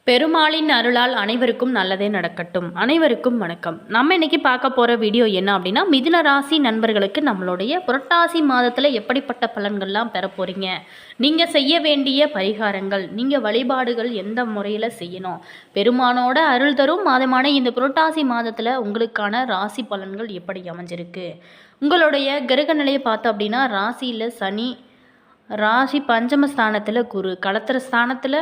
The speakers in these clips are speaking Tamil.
பெருமாளின் அருளால் அனைவருக்கும் நல்லதே நடக்கட்டும். அனைவருக்கும் வணக்கம். நம்ம இன்னைக்கு பார்க்க போகிற வீடியோ என்ன அப்படின்னா, மிதுன ராசி நண்பர்களுக்கு நம்மளுடைய புரட்டாசி மாதத்தில் எப்படிப்பட்ட பலன்கள்லாம் பெற போகிறீங்க, நீங்கள் செய்ய வேண்டிய பரிகாரங்கள், நீங்கள் வழிபாடுகள் எந்த முறையில் செய்யணும், பெருமானோட அருள் தரும் மாதமான இந்த புரட்டாசி மாதத்தில் உங்களுக்கான ராசி பலன்கள் எப்படி அமைஞ்சிருக்கு, உங்களுடைய கிரக நிலையை பார்த்தோம் அப்படின்னா ராசியில் சனி, ராசி பஞ்சமஸ்தானத்தில் குரு, களத்திர ஸ்தானத்தில்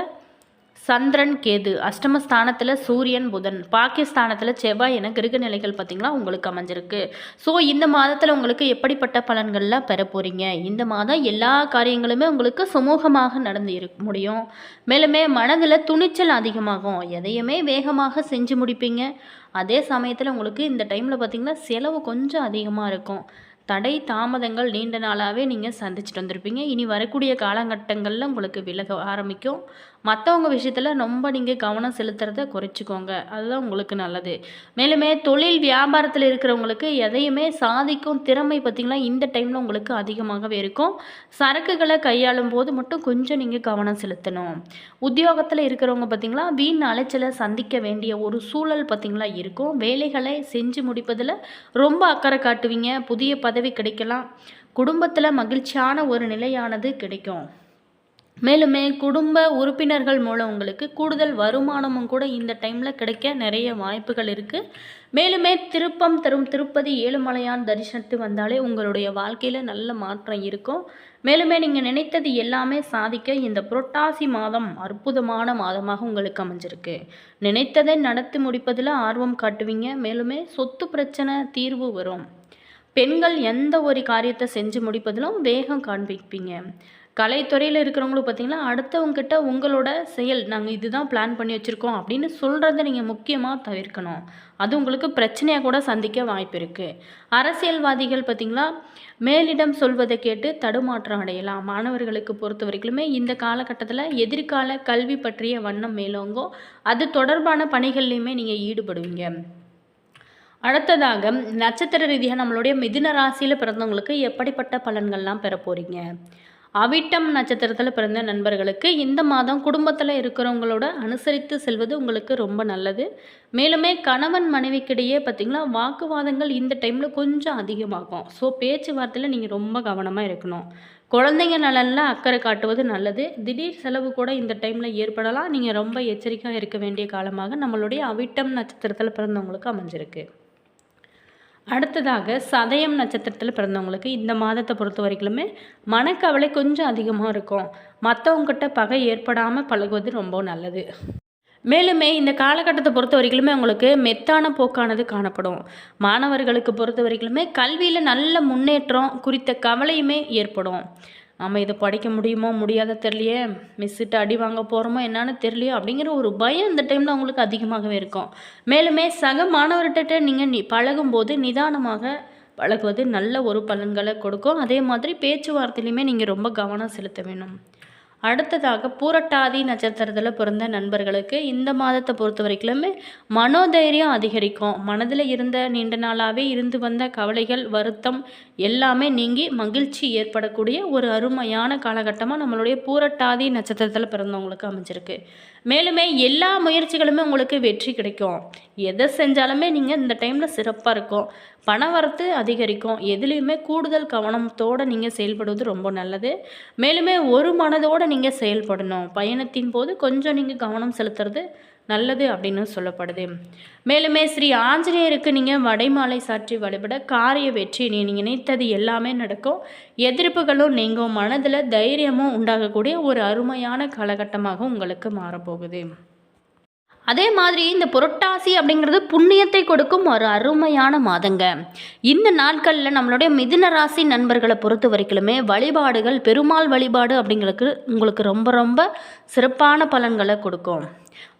சந்திரன் கேது, அஷ்டமஸ்தானத்தில் சூரியன் புதன், பாக்கியஸ்தானத்தில் செவ்வாய் என கிரக நிலைகள் பார்த்திங்களா உங்களுக்கு அமைஞ்சிருக்கு. ஸோ இந்த மாதத்தில் உங்களுக்கு எப்படிப்பட்ட பலன்கள்லாம் பெற போகிறீங்க, இந்த மாதம் எல்லா காரியங்களுமே உங்களுக்கு சுமூகமாக நடந்து முடியும். மேலுமே மனதில் துணிச்சல் அதிகமாகும், எதையுமே வேகமாக செஞ்சு முடிப்பீங்க. அதே சமயத்தில் உங்களுக்கு இந்த டைமில் பார்த்திங்கன்னா செலவு கொஞ்சம் அதிகமாக இருக்கும். தடை தாமதங்கள் நீண்ட நாளாகவே நீங்கள் சந்திச்சுட்டு வந்திருப்பீங்க. இனி வரக்கூடிய காலகட்டங்களில் உங்களுக்கு விலக ஆரம்பிக்கும். மற்றவங்க விஷயத்தில் ரொம்ப நீங்கள் கவனம் செலுத்துறத குறைச்சிக்கோங்க, அதுதான் உங்களுக்கு நல்லது. மேலுமே தொழில் வியாபாரத்தில் இருக்கிறவங்களுக்கு எதையுமே சாதிக்கும் திறமை பார்த்திங்களா இந்த டைமில் உங்களுக்கு அதிகமாகவே இருக்கும். சரக்குகளை கையாளும் போது மட்டும் கொஞ்சம் நீங்கள் கவனம் செலுத்தணும். உத்தியோகத்தில் இருக்கிறவங்க பார்த்திங்களா வீண் அலைச்சலை சந்திக்க வேண்டிய ஒரு சூழல் பார்த்திங்களா இருக்கும். வேலைகளை செஞ்சு முடிப்பதில் ரொம்ப அக்கறை காட்டுவீங்க. புதிய பதவி கிடைக்கலாம். குடும்பத்தில் மகிழ்ச்சியான ஒரு நிலையானது கிடைக்கும். மேலுமே குடும்ப உறுப்பினர்கள் மூலம் உங்களுக்கு கூடுதல் வருமானமும் கூட இந்த டைமில் கிடைக்க நிறைய வாய்ப்புகள் இருக்குது. மேலுமே திருப்பம் தரும் திருப்பதி ஏழுமலையான் தரிசனத்து வந்தாலே உங்களுடைய வாழ்க்கையில் நல்ல மாற்றம் இருக்கும். மேலுமே நீங்கள் நினைத்தது எல்லாமே சாதிக்க இந்த புரட்டாசி மாதம் அற்புதமான மாதமாக உங்களுக்கு அமைஞ்சிருக்கு. நினைத்ததை நடத்தி முடிப்பதில் ஆர்வம் காட்டுவீங்க. மேலுமே சொத்து பிரச்சனை தீர்வு வரும். பெண்கள் எந்த ஒரு காரியத்தை செஞ்சு முடிப்பதிலும் வேகம் காண்பிப்பீங்க. கலைத்துறையில் இருக்கிறவங்களும் பார்த்திங்கன்னா அடுத்தவங்ககிட்ட உங்களோட செயல் நாங்கள் இதுதான் பிளான் பண்ணி வச்சுருக்கோம் அப்படின்னு சொல்கிறத நீங்கள் முக்கியமாக தவிர்க்கணும். அது உங்களுக்கு பிரச்சனையாக கூட சந்திக்க வாய்ப்பு இருக்குது. அரசியல்வாதிகள் பார்த்திங்களா மேலிடம் சொல்வதை கேட்டு தடுமாற்றம் அடையலாம். மாணவர்களுக்கு பொறுத்த வரைக்குமே இந்த காலகட்டத்தில் எதிர்கால கல்வி பற்றிய வண்ணம் மேலோங்கோ, அது தொடர்பான பணிகள்லையுமே நீங்கள் ஈடுபடுவீங்க. அடுத்ததாக நட்சத்திர ரீதியாக நம்மளுடைய மிதுன ராசியில் பிறந்தவங்களுக்கு எப்படிப்பட்ட பலன்கள்லாம் பெற போகிறீங்க. அவிட்டம் நட்சத்திரத்தில் பிறந்த நண்பர்களுக்கு இந்த மாதம் குடும்பத்தில் இருக்கிறவங்களோட அனுசரித்து செல்வது உங்களுக்கு ரொம்ப நல்லது. மேலுமே கணவன் மனைவிக்கிடையே பார்த்திங்களா வாக்குவாதங்கள் இந்த டைமில் கொஞ்சம் அதிகமாகும். ஸோ பேச்சுவார்த்தையில் நீங்கள் ரொம்ப கவனமாக இருக்கணும். குழந்தைங்க நலனில் அக்கறை காட்டுவது நல்லது. திடீர் செலவு கூட இந்த டைமில் ஏற்படலாம். நீங்கள் ரொம்ப எச்சரிக்கையாக இருக்க வேண்டிய காலமாக நம்மளுடைய அவிட்டம் நட்சத்திரத்தில் பிறந்தவங்களுக்கு அமைஞ்சிருக்கு. அடுத்ததாக சதயம் நட்சத்திரத்தில் பிறந்தவங்களுக்கு இந்த மாதத்தை பொறுத்த வரைக்குமே மனக்கவலை கொஞ்சம் அதிகமாக இருக்கும். மற்றவங்ககிட்ட பகை ஏற்படாமல் பழகுவது ரொம்ப நல்லது. மேலுமே இந்த காலகட்டத்தை பொறுத்த வரைக்குமே உங்களுக்கு மெத்தான போக்கானது காணப்படும். மாணவர்களுக்கு பொறுத்த வரைக்குமே கல்வியில் நல்ல முன்னேற்றம் குறித்த கவலையுமே ஏற்படும். நம்ம இதை படிக்க முடியுமோ முடியாத தெரியலையே, மிஸ்ஸிட்டு அடி வாங்க போகிறோமோ என்னன்னு தெரியலையோ அப்படிங்கிற ஒரு பயம் இந்த டைமில் அவங்களுக்கு அதிகமாகவே இருக்கும். மேலுமே சக மாணவர்கிட்ட நீங்கள் பழகும்போது நிதானமாக பழகுவது நல்ல ஒரு பலன்களை கொடுக்கும். அதே மாதிரி பேச்சுவார்த்தையிலையுமே நீங்கள் ரொம்ப கவனம் செலுத்த வேணும். அடுத்ததாக பூரட்டாதி நட்சத்திரத்தில் பிறந்த நண்பர்களுக்கு இந்த மாதத்தை பொறுத்த வரைக்குமே மனோதைரியம் அதிகரிக்கும். மனதில் இருந்த நீண்ட நாளாகவே இருந்து வந்த கவலைகள் வருத்தம் எல்லாமே நீங்கி மகிழ்ச்சி ஏற்படக்கூடிய ஒரு அருமையான காலகட்டமாக நம்மளுடைய பூரட்டாதி நட்சத்திரத்தில் பிறந்தவங்களுக்கு அமைஞ்சிருக்கு. மேலுமே எல்லா முயற்சிகளுமே உங்களுக்கு வெற்றி கிடைக்கும். எதை செஞ்சாலுமே நீங்கள் இந்த டைமில் சிறப்பாக இருக்கும். பணவரத்து அதிகரிக்கும். எதுலேயுமே கூடுதல் கவனத்தோடு நீங்கள் செயல்படுவது ரொம்ப நல்லது. மேலுமே ஒரு மனதோடு நீங்கள் செயல்படணும். பயணத்தின் போது கொஞ்சம் நீங்கள் கவனம் செலுத்துறது நல்லது அப்படின்னு சொல்லப்படுது. மேலுமே ஸ்ரீ ஆஞ்சநேயருக்கு நீங்கள் வடைமாலை சாற்றி வழிபட காரிய வெற்றி, நீங்கள் நினைத்தது எல்லாமே நடக்கும். எதிர்ப்புகளும் நீங்கும். மனதில் தைரியமும் உண்டாகக்கூடிய ஒரு அருமையான காலகட்டமாக உங்களுக்கு மாறப்போகுது. அதே மாதிரி இந்த புரட்டாசி அப்படிங்கிறது புண்ணியத்தை கொடுக்கும் ஒரு அருமையான மாதங்க. இந்த நாட்களில் நம்மளுடைய மிதுன ராசி நண்பர்களை பொறுத்த வரைக்குமே வழிபாடுகள், பெருமாள் வழிபாடு அப்படிங்கிறது உங்களுக்கு ரொம்ப ரொம்ப சிறப்பான பலன்களை கொடுக்கும்.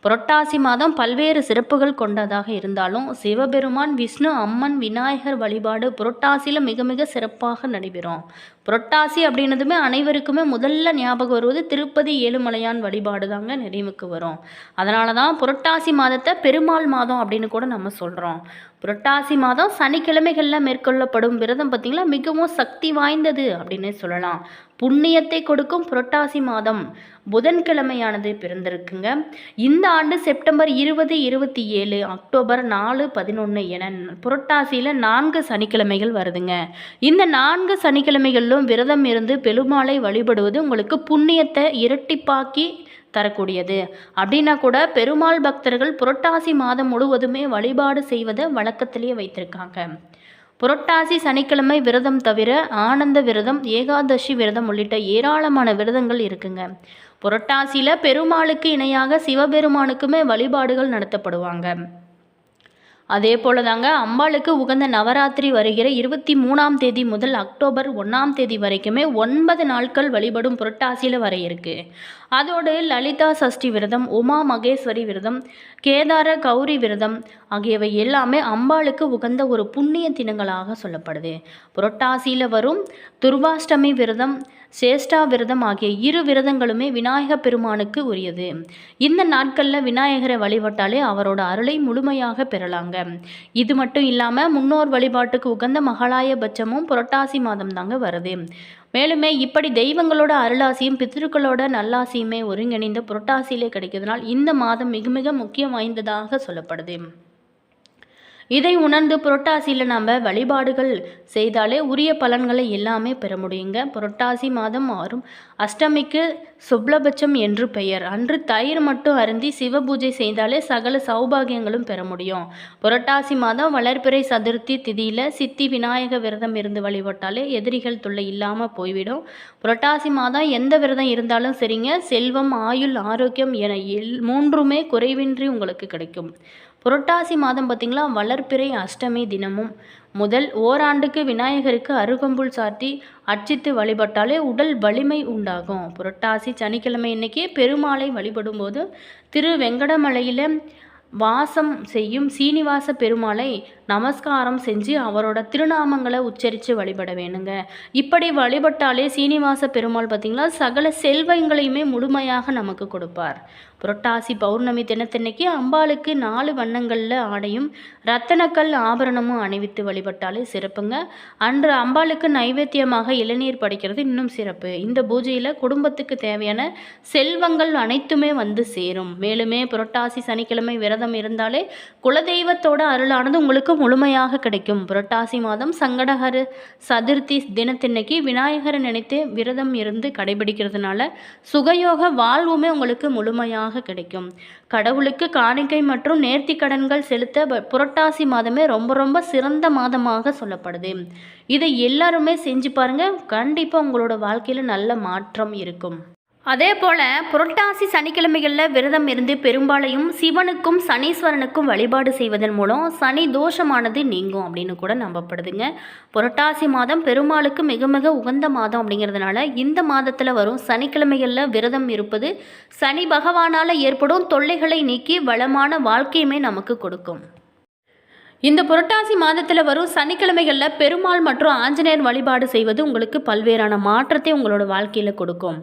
புரட்டாசி மாதம் பல்வேறு சிறப்புகள் கொண்டதாக இருந்தாலும் சிவபெருமான், விஷ்ணு, அம்மன், விநாயகர் வழிபாடு புரட்டாசியில் மிக மிக சிறப்பாக நடைபெறும். புரட்டாசி அப்படின்னதுமே அனைவருக்குமே முதல்ல ஞாபகம் வருவது திருப்பதி ஏழுமலையான் வழிபாடு தாங்க நினைவுக்கு வரும். அதனால தான் புரட்டாசி மாதத்தை பெருமாள் மாதம் அப்படின்னு கூட நம்ம சொல்கிறோம். புரட்டாசி மாதம் சனிக்கிழமைகளில் மேற்கொள்ளப்படும் விரதம் பார்த்திங்களா மிகவும் சக்தி வாய்ந்தது அப்படின்னே சொல்லலாம். புண்ணியத்தை கொடுக்கும் புரட்டாசி மாதம் புதன்கிழமையானது பிறந்திருக்குங்க. இந்த ஆண்டு செப்டம்பர் 20, 27, அக்டோபர் 4, 11 என புரட்டாசியில் 4 சனிக்கிழமைகள் வருதுங்க. இந்த 4 சனிக்கிழமைகளிலும் விரதம் இருந்து பெருமாளை வழிபடுவது உங்களுக்கு புண்ணியத்தை இரட்டிப்பாக்கி தரக்கூடியது. அப்படின்னா கூட பெருமாள் பக்தர்கள் புரட்டாசி மாதம் முழுவதுமே வழிபாடு செய்வதை வழக்கத்திலேயே வைத்திருக்காங்க. புரட்டாசி சனிக்கிழமை விரதம் தவிர ஆனந்த விரதம், ஏகாதசி விரதம் உள்ளிட்ட ஏராளமான விரதங்கள் இருக்குங்க. புரட்டாசியில் பெருமாளுக்கு இணையாக சிவபெருமானுக்குமே வழிபாடுகள் நடத்தப்படுவாங்க. அதே போல தாங்க அம்பாளுக்கு உகந்த நவராத்திரி வருகிற 23ஆம் தேதி முதல் அக்டோபர் 1ஆம் தேதி வரைக்குமே 9 நாட்கள் வழிபடும் புரட்டாசியில் வர இருக்கு. அதோடு லலிதா சஷ்டி விரதம், உமா மகேஸ்வரி விரதம், கேதார கௌரி விரதம் ஆகியவை எல்லாமே அம்பாளுக்கு உகந்த ஒரு புண்ணிய தினங்களாக சொல்லப்படுது. புரட்டாசியில் வரும் துர்வாஷ்டமி விரதம், சேஷ்டா விரதம் ஆகிய 2 விரதங்களுமே விநாயக பெருமானுக்கு உரியது. இந்த நாட்களில் விநாயகரை வழிபட்டாலே அவரோட அருளை முழுமையாக பெறலாங்க. இது மட்டும் இல்லாமல் முன்னோர் வழிபாட்டுக்கு உகந்த மகாலயபட்சமும் புரட்டாசி மாதம் தாங்க வருது. மேலுமே இப்படி தெய்வங்களோட அருளாசியும் பித்ருக்களோட நல்லாசியுமே ஒருங்கிணைந்த புரட்டாசியிலே கிடைக்கிறதுனால் இந்த மாதம் மிக மிக முக்கியம் வாய்ந்ததாக சொல்லப்படுது. இதை உணர்ந்து புரட்டாசியில் நம்ம வழிபாடுகள் செய்தாலே உரிய பலன்களை எல்லாமே பெற முடியுங்க. புரட்டாசி மாதம் வரும் அஷ்டமிக்கு சுப்லபட்சம் என்று பெயர். அன்று தயிர் மட்டும் அருந்தி சிவ பூஜை செய்தாலே சகல சௌபாகியங்களும் பெற முடியும். புரட்டாசி மாதம் வளர்பிறை சதுர்த்தி திதியில் சித்தி விநாயக விரதம் இருந்து வழிபட்டாலே எதிரிகள் தொல்லை இல்லாமல் போய்விடும். புரட்டாசி மாதம் எந்த விரதம் இருந்தாலும் சரிங்க, செல்வம், ஆயுள், ஆரோக்கியம் என 3மே குறைவின்றி உங்களுக்கு கிடைக்கும். புரட்டாசி மாதம் பார்த்திங்களா, வளர்பிறை அஷ்டமி தினமும் முதல் ஓராண்டுக்கு விநாயகருக்கு அருகம்புல் சாத்தி அர்ச்சித்து வழிபட்டாலே உடல் வலிமை உண்டாகும். புரட்டாசி சனிக்கிழமை இன்னைக்கு பெருமாளை வழிபடும்போது திரு வெங்கடமலையில் வாசம் செய்யும் சீனிவாச பெருமாளை நமஸ்காரம் செஞ்சு அவரோட திருநாமங்களை உச்சரித்து வழிபட வேணுங்க. இப்படி வழிபட்டாலே சீனிவாச பெருமாள் பார்த்திங்களா சகல செல்வங்களையுமே முழுமையாக நமக்கு கொடுப்பார். புரட்டாசி பௌர்ணமி தினத்தன்னைக்கு அம்பாளுக்கு 4 வண்ணங்களில் ஆடையும் ரத்தனக்கல் ஆபரணமும் அணிவித்து வழிபட்டாலே சிறப்புங்க. அன்று அம்பாளுக்கு நைவேத்தியமாக இளநீர் படைக்கிறது இன்னும் சிறப்பு. இந்த பூஜையில் குடும்பத்துக்கு தேவையான செல்வங்கள் அனைத்துமே வந்து சேரும். மேலுமே புரட்டாசி சனிக்கிழமை விரதம் இருந்தாலே குலதெய்வத்தோட அருளானது உங்களுக்கு முழுமையாக கிடைக்கும். புரட்டாசி மாதம் சங்கடஹர சதுர்த்தி தினத்தன்னைக்கு விநாயகரை நினைத்து விரதம் இருந்து கடைபிடிக்கிறதுனால சுகயோக வாழ்வுமே உங்களுக்கு முழுமையாக கிடைக்கும். கடவுளுக்கு காணிக்கை மற்றும் நேர்த்தி கடன்கள் செலுத்த புரட்டாசி மாதமே ரொம்ப ரொம்ப சிறந்த மாதமாக சொல்லப்படுது. இதை எல்லாருமே செஞ்சு பாருங்க, கண்டிப்பாக உங்களோட வாழ்க்கையில் நல்ல மாற்றம் இருக்கும். அதே போல் புரட்டாசி சனிக்கிழமைகளில் விரதம் இருந்து பெரும்பாலையும் சிவனுக்கும் சனீஸ்வரனுக்கும் வழிபாடு செய்வதன் மூலம் சனி தோஷமானது நீங்கும் அப்படின்னு கூட நம்பப்படுதுங்க. புரட்டாசி மாதம் பெருமாளுக்கு மிக மிக உகந்த மாதம் அப்படிங்கிறதுனால இந்த மாதத்தில் வரும் சனிக்கிழமைகளில் விரதம் இருப்பது சனி பகவானால் ஏற்படும் தொல்லைகளை நீக்கி வளமான வாழ்க்கையுமே நமக்கு கொடுக்கும். இந்த புரட்டாசி மாதத்தில் வரும் சனிக்கிழமைகளில் பெருமாள் மற்றும் ஆஞ்சநேயர் வழிபாடு செய்வது உங்களுக்கு பல்வேறான மாற்றத்தை உங்களோட வாழ்க்கையில் கொடுக்கும்.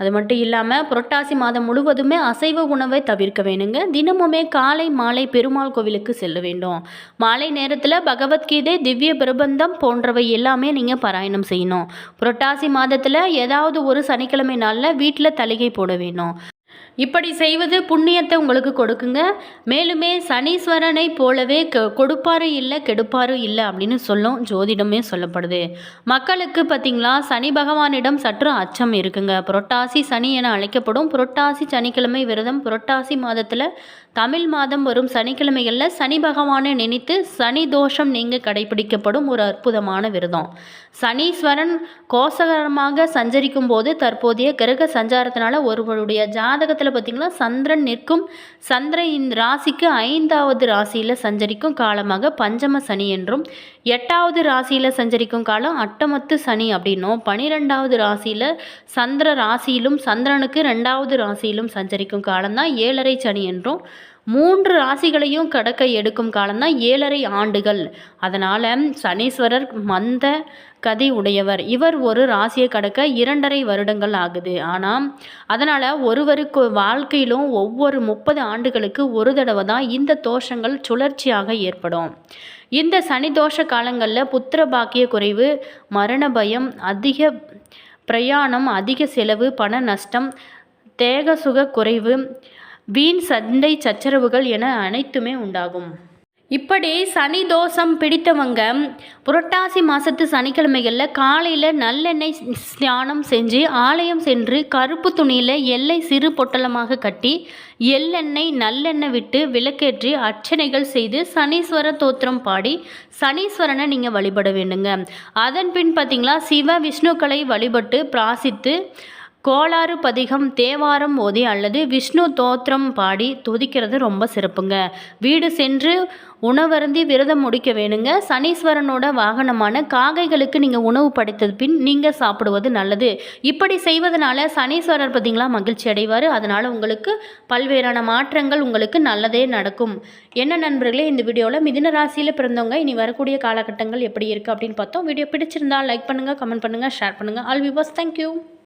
அது மட்டும் இல்லாமல் புரட்டாசி மாதம் முழுவதுமே அசைவ உணவை தவிர்க்க வேணுங்க. தினமுமே காலை மாலை பெருமாள் கோவிலுக்கு செல்ல வேண்டும். மாலை நேரத்தில் பகவத்கீதை, திவ்ய பிரபந்தம் போன்றவை எல்லாமே நீங்கள் பாராயணம் செய்யணும். புரட்டாசி மாதத்தில் ஏதாவது ஒரு சனிக்கிழமை நாளில் வீட்டில் தளிகை போட வேணும். இப்படி செய்வது புண்ணியத்தை உங்களுக்கு கொடுக்குங்க. மேலுமே சனீஸ்வரனை போலவே கொடுப்பாரும் இல்லை கெடுப்பாரும் இல்லை அப்படின்னு சொல்லும் ஜோதிடமே சொல்லப்படுது. மக்களுக்கு பார்த்திங்களா சனி பகவானிடம் சற்று அச்சம் இருக்குங்க. புரட்டாசி சனி என அழைக்கப்படும் புரட்டாசி சனிக்கிழமை விரதம் புரட்டாசி மாதத்தில் தமிழ் மாதம் வரும் சனிக்கிழமைகளில் சனி பகவானை நினைத்து சனி தோஷம் நீங்க கடைபிடிக்கப்படும் ஒரு அற்புதமான விரதம். சனீஸ்வரன் கோசகரமாக சஞ்சரிக்கும் போது தற்போதைய கிரக சஞ்சாரத்தினால ஒருவருடைய ஜாதகத்தில் பார்த்திங்கன்னா சந்திரன் நிற்கும். சந்திரன் இந்த ராசிக்கு 5வது ராசியில் சஞ்சரிக்கும் காலமாக பஞ்சம சனி என்றும், 8வது ராசியில் சஞ்சரிக்கும் காலம் அட்டமத்து சனி அப்படின்னும், 12வது ராசியில் சந்திர ராசியிலும் சந்திரனுக்கு 2வது ராசியிலும் சஞ்சரிக்கும் காலம்தான் 7.5 சனி என்றும், 3 ராசிகளையும் கடக்க எடுக்கும் காலம்தான் 7.5 ஆண்டுகள். அதனால் சனீஸ்வரர் மந்த கதி உடையவர். இவர் ஒரு ராசியை கடக்க 2.5 வருடங்கள் ஆகுது. ஆனால் அதனால் ஒருவருக்கு வாழ்க்கையிலும் ஒவ்வொரு 30 ஆண்டுகளுக்கு ஒரு தடவை தான் இந்த தோஷங்கள் சுழற்சியாக ஏற்படும். இந்த சனி தோஷ காலங்களில் புத்திர பாக்கிய குறைவு, மரண பயம், அதிக பிரயாணம், அதிக செலவு, பண நஷ்டம், தேக சுக குறைவு, வீண் சண்டை சச்சரவுகள் என அனைத்துமே உண்டாகும். இப்படி சனி தோஷம் பிடித்தவங்க புரட்டாசி மாதத்து சனிக்கிழமைகளில் காலையில் நல்லெண்ணெய் ஸ்நானம் செஞ்சு ஆலயம் சென்று கருப்பு துணியில் எல்லை சிறு பொட்டலமாக கட்டி எள்ளெண்ணெய் நல்லெண்ணெய் விட்டு விளக்கேற்றி அர்ச்சனைகள் செய்து சனீஸ்வர தோத்திரம் பாடி சனீஸ்வரனை நீங்கள் வழிபட வேண்டுங்க. அதன் பின் பார்த்திங்களா சிவ விஷ்ணுக்களை வழிபட்டு பிராசித்து கோளாறு பதிகம், தேவாரம் ஓதி அல்லது விஷ்ணு தோத்திரம் பாடி துதிக்கிறது ரொம்ப சிறப்புங்க. வீடு சென்று உணவருந்தி விரதம் முடிக்க வேணுங்க. சனீஸ்வரனோட வாகனமான காகைகளுக்கு நீங்கள் உணவு படைத்தது பின் நீங்கள் சாப்பிடுவது நல்லது. இப்படி செய்வதனால சனீஸ்வரர் பார்த்திங்களா மகிழ்ச்சி அடைவார். அதனால் உங்களுக்கு பல்வேறான மாற்றங்கள் உங்களுக்கு நல்லதே நடக்கும். என்ன நண்பர்களே, இந்த வீடியோவில் மிதுன ராசியில் பிறந்தவங்க இனி வரக்கூடிய காலகட்டங்கள் எப்படி இருக்குது அப்படின்னு பார்த்தோம். வீடியோ பிடிச்சிருந்தால் லைக் பண்ணுங்கள், கமெண்ட் பண்ணுங்கள், ஷேர் பண்ணுங்கள். All viewers, thank you.